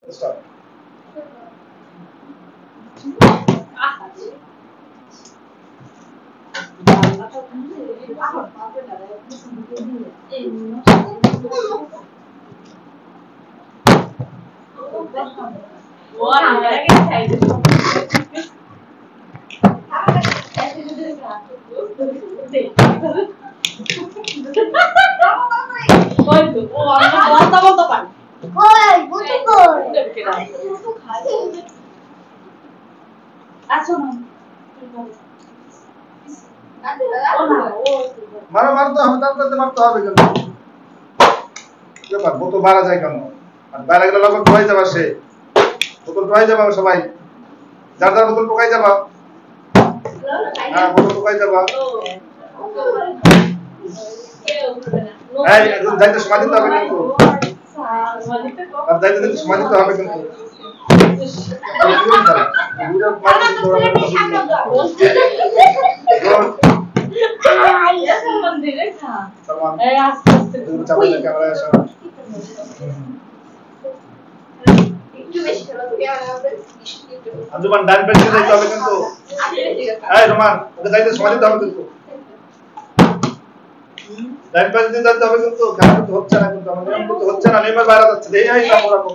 Start. মারো মারতে হবে, তাড়াতাড়ি মারতে হবে কিন্তু ব্যাপার বোতল মারা যায় কেন? আর বাইরে গেলে লোক ঢোকাই যাবা, সে বোতল ঢোকাই যাবা সবাই, যার যার বোতল ঢোকাই যাবা। হ্যাঁ বোতল ঢোকাই যাবা। এই যাইতে সময় দিতে হবে কিন্তু, আর যাইতে দিতে সময় দিতে হবে কিন্তু। আঞ্জুমান ডান পেছনে যাইতে হবে কিন্তু। এই রোমান, ওকে যাইতে সময় দিতে হবে কিন্তু। ডান পেছনে যাইতে হবে কিন্তু, খেলা কিন্তু হচ্ছে না কিন্তু, আমাদের নিয়ম কিন্তু হচ্ছে না, নেইমার বাইরে যাচ্ছে। এই এই কাম রাখো।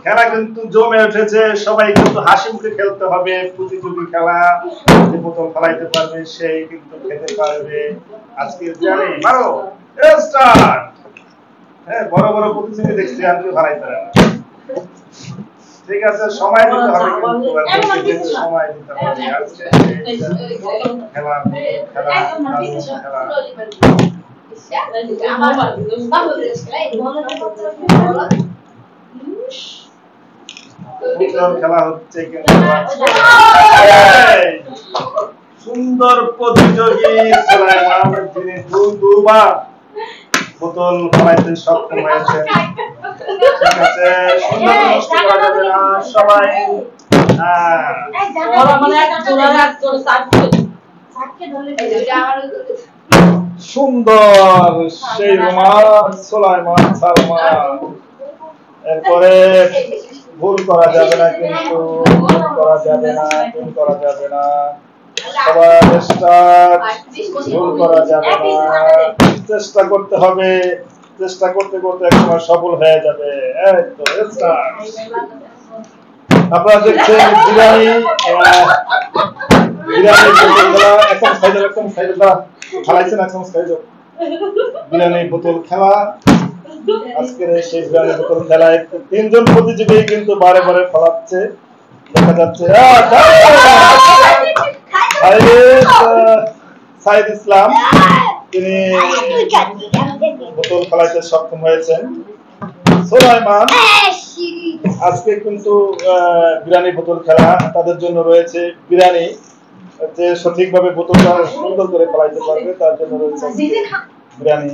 খেলা কিন্তু জমে উঠেছে, সবাই কিন্তু হাসি মুখে খেলতে হবে। প্রতিযোগী খেলা, যে বোতল ফেলাইতে পারবে সেই কিন্তু খেতে পারবে। আজকে জানি মারো স্টার্ট। হ্যাঁ বড় বড় প্রতিযোগী দেখছি আর কেউ ফেলাইতে পারে না। ঠিক আছে, সময় দিতে হবে কিন্তু, সময় দিতে হবে। আজকে খেলা খেলা হচ্ছে কিন্তু সুন্দর প্রতিযোগী সুলাইমান, যিনি দুবার বোতল ফেলাইতে সক্ষম হয়েছে। ঠিক আছে, সুন্দর নষ্ট করা যাবে না সবাই। সুন্দর সেই রোমান সুলাইমান সালমান। এরপরে ভুল করা যাবে না কিন্তু, ভুল করা যাবে না, ভুল করা যাবে না। সবার স্টার্ট, ভুল করা যাবে না, চেষ্টা করতে হবে। চেষ্টা করতে করতে একবার সফল হয়ে যাবে। এই তো স্টার্ট। আপনারা দেখছেন বিরিয়ানি একদম সাইডে খেলাইছেন, একদম সাইডে বিরিয়ানি বোতল খেলা। আজকের সেই বিরিয়ানি বোতল খেলায় তিনজন প্রতিযোগী কিন্তু বারে বারে ফলাচ্ছে দেখা যাচ্ছে। সাইদ ইসলাম, তিনি বোতল খেলাইতে সক্ষম হয়েছেন। সুলাইমান আজকে কিন্তু বিরিয়ানি বোতল খেলা, তাদের জন্য রয়েছে বিরিয়ানি, যে সঠিকভাবে বোতলটা সুন্দর করে ফেলাইতে পারবে তার জন্য রয়েছে বিরিয়ানি।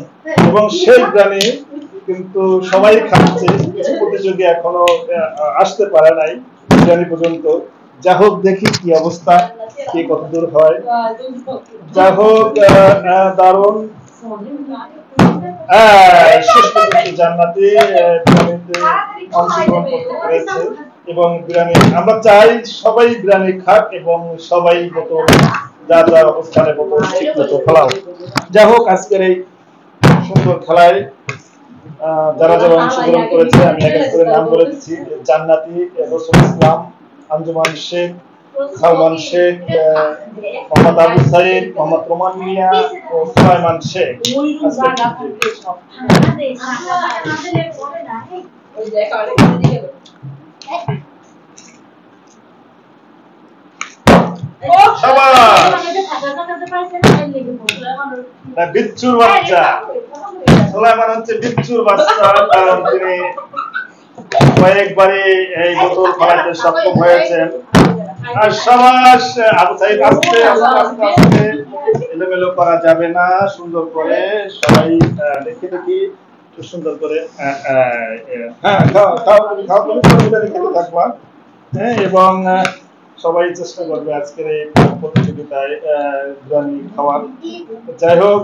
এবং সেই বিরিয়ানি কিন্তু সবাই খাচ্ছে, কিছু প্রতিযোগী এখনো আসতে পারে নাই বিরিয়ানি পর্যন্ত। যা হোক, দেখি কি অবস্থা, কে কতদূর হয়। যা হোক, দারুণ শেষ পর্যন্ত জান্নাতি বিরিয়ানিতে অংশগ্রহণ করতে পেরেছে। এবং বিরিয়ানি আমরা চাই সবাই বিরিয়ানি খাক এবং সবাই বোতল যার যার অবস্থানে বোতল ঠিক মতো ফেলাও। যা হোক, আজকের এই সুন্দর খেলায় যারা যারা অংশগ্রহণ করেছে আমি এক এক করে নাম বলে দিচ্ছি। জান্নাতি, রসুল ইসলাম, আঞ্জুমান শেখ, সালমান শেখ, মোহাম্মদ আবু সাইদ, মোহাম্মদ রোমান মিয়া ও সুলাইমান শেখ। বিচ্ছুর বাচ্চা সুলাইমান হচ্ছে বিচ্ছুর বাচ্চা, কারণ তিনি কয়েকবারই এই বোতল ফেলাতে সক্ষম হয়েছেন। আর সমাজ আবু সাইদ আস্তে আস্তে আস্তে এলোমেলো করা যাবে না, সুন্দর করে সবাই দেখে দেখি সুন্দর করে থাকবা। হ্যাঁ, এবং সবাই চেষ্টা করবে আজকের এই প্রতিযোগিতায় বিরিয়ানি খাওয়ার। যাই হোক,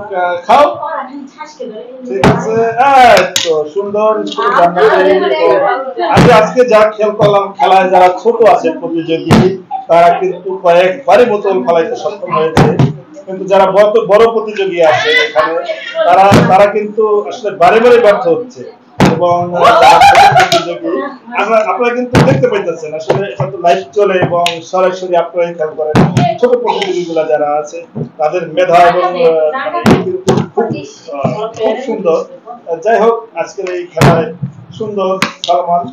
খাও, ঠিক আছে। তো সুন্দর আমি আজকে যা খেয়াল করলাম, খেলায় যারা ছোট আছে প্রতিযোগী তারা কিন্তু কয়েকবারই বোতল ফেলাইতে সক্ষম হয়েছে, কিন্তু যারা বড় প্রতিযোগী আছে এখানে তারা কিন্তু আসলে বারে বারে ব্যর্থ হচ্ছে। এবং আপনারা কিন্তু দেখতে পাইতেছেন, আসলে এটা তো লাইভ চলে এবং সরাসরি আপনারা খেয়াল করেন ছোট প্রতিযোগীগুলা যারা আছে তাদের মেধা এবং খুব সুন্দর। যাই হোক, আজকের এই খেলায় সুন্দর সালমান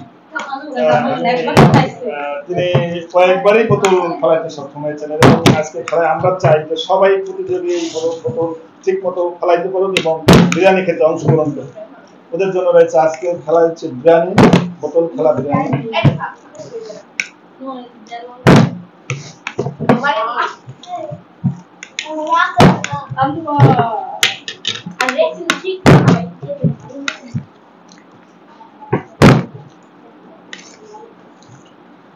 তিনি কয়েকবারই বোতল ফেলাইতে সক্ষম হয়েছেন এবং আজকে খেলায় আমরা চাই যে সবাই প্রতিযোগী এই বোতল ঠিক মতো ফেলাইতে পারুন এবং বিরিয়ানি খেতে অংশগ্রহণ করুন। ওদের জন্য রয়েছে আজকের খেলা হচ্ছে বিরিয়ানি, বোতল খেলা বিরিয়ানি।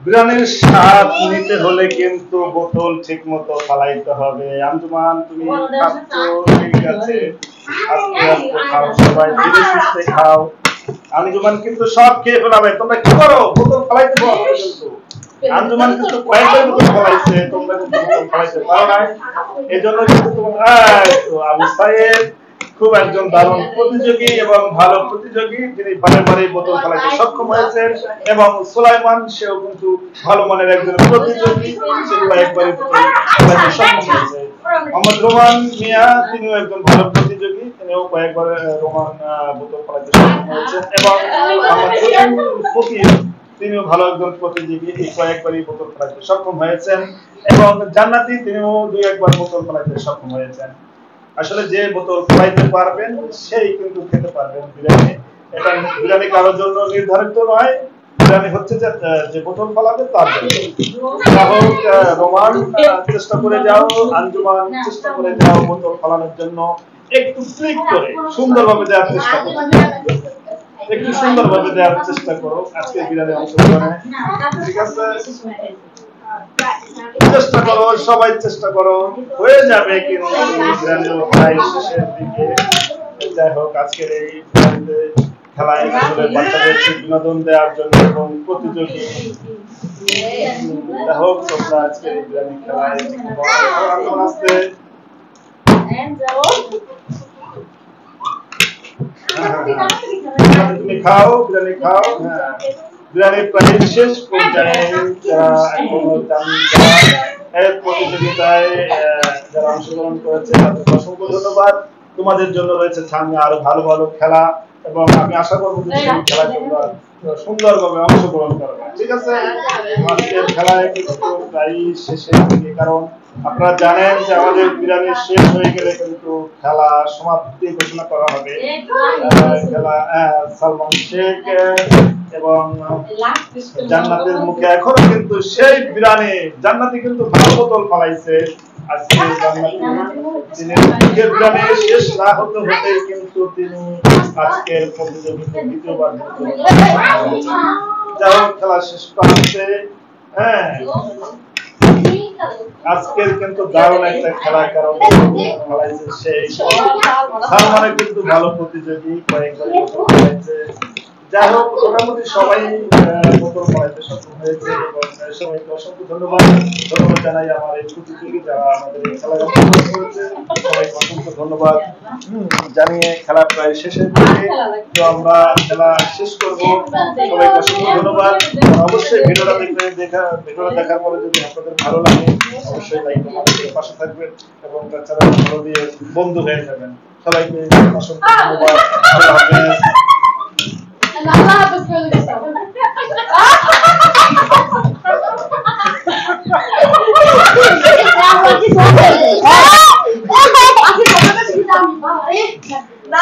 বিরিয়ানির স্বাদ নিতে হলে কিন্তু বোতল ঠিক মতো ফালাইতে হবে। আঞ্জুমান, তুমি খাচ্ছ, ঠিক আছে, আস্তে আস্তে খাও, সবাই ধীরে সুস্থে খাও। আঞ্জুমান কিন্তু সব খেয়ে ফেলাবে, তোমরা কি করো? বোতল ফালাইতে পারো কিন্তু। আঞ্জুমান কিন্তু কয়েকবার বোতল ফালাইছে, তোমরা কিন্তু বোতল ফালাইতে পারো না। এই জন্য কিন্তু তোমরা আবু সাইদ খুব একজন দারুণ প্রতিযোগী এবং ভালো প্রতিযোগী, তিনি বারে বারে বোতল ফেলাইতে সক্ষম হয়েছেন। এবং সুলাইমান, সেও কিন্তু ভালো মানের একজন প্রতিযোগী, সে কয়েকবারই বোতল ফেলাইতে সক্ষম হয়েছে। মোহাম্মদ রোমান মিয়া, তিনিও একজন ভালো প্রতিযোগী, তিনিও কয়েকবার রোমান বোতল ফেলাইতে সক্ষম হয়েছেন। এবং ফকির, তিনিও ভালো একজন প্রতিযোগী, কয়েকবারই বোতল ফেলাইতে সক্ষম হয়েছেন। এবং জান্নাতি, তিনিও দুই একবার বোতল ফেলাইতে সক্ষম হয়েছেন। আসলে যে বোতল ফেলাইতে পারবেন সেই কিন্তু খেতে পারবেন বিরিয়ানি। এটা বিরিয়ানি কারোর জন্য নির্ধারিত নয়, বিরিয়ানি হচ্ছে যে বোতল ফেলাবে তার জন্য। রোমান চেষ্টা করে যাও, আঞ্জুমান চেষ্টা করে যাও বোতল ফেলানোর জন্য, একটু ক্লিক করে সুন্দরভাবে দেওয়ার চেষ্টা করো, একটু সুন্দরভাবে দেওয়ার চেষ্টা করো আজকে বিরিয়ানি অংশগ্রহণে, ঠিক আছে? চেষ্টা করো, সবাই চেষ্টা করো, হয়ে যাবে কিন্তু প্রায় শেষের দিকে। যাই হোক, আজকের এই খেলায় বাচ্চাদেরকে বিনোদন দেওয়ার জন্য এবং প্রতিযোগী, যাই হোক তোমরা আজকের এই বিরিয়ানি খেলায় আসতে তুমি খাও, বিরিয়ানি খাও। হ্যাঁ, বিরিয়ানি প্রায় শেষ পর্যায়ে প্রতিযোগিতায় যারা অংশগ্রহণ করেছে তাদের অসংখ্য ধন্যবাদ। তোমাদের জন্য রয়েছে সামনে আরো ভালো ভালো খেলা এবং আমি আশা করবো যে সেই খেলায় তোমরা সুন্দরভাবে অংশগ্রহণ করবে, ঠিক আছে? আজকের খেলায় কিন্তু প্রায় শেষের দিকে, কারণ আপনারা জানেন যে আমাদের বিরিয়ানি শেষ হয়ে গেলে কিন্তু খেলা সমাপ্তি ঘোষণা করা হবে। খেলা সালমান শেখ এবং জান্নাতের মুখে এখনো কিন্তু সেই বিরিয়ানি, জান্নাতি কিন্তু ভালো বোতল ফেলাইছে। আজকে বিরিয়ানি শেষ না হতে হতে কিন্তু তিনি আজকের প্রতিযোগিতা দ্বিতীয়বার যাই হোক খেলা শেষ প্রান্তে। হ্যাঁ, আজকের কিন্তু দারুণ একটা খেলা, কারণ খেলাইছে সেই সালমানের কিন্তু ভালো প্রতিযোগী, কয়েকবার খেলাইছে। যাই হোক, মোটামুটি সবাই বোতল ফেলাইতে সক্ষম হয়েছে এবং সবাইকে অসংখ্য ধন্যবাদ জানাই আমার এই প্রতিযোগী যারা আমাদের এই খেলায় অংশগ্রহণ করেছে, সবাইকে অসংখ্য ধন্যবাদ জানিয়ে খেলা প্রায় শেষের দিকে, তো আমরা খেলা শেষ করবো। সবাইকে অসংখ্য ধন্যবাদ। অবশ্যই ভিডিওটা দেখার পরে যদি আপনাদের ভালো লাগে অবশ্যই লাইক কমেন্ট পাশে থাকবেন এবং তাছাড়া ভালো দিয়ে বন্ধু হয়ে যাবেন। সবাইকে অসংখ্য ধন্যবাদ। আল্লাহ হাফেজ। আল্লাহ হাফেজ করে দিছো That was just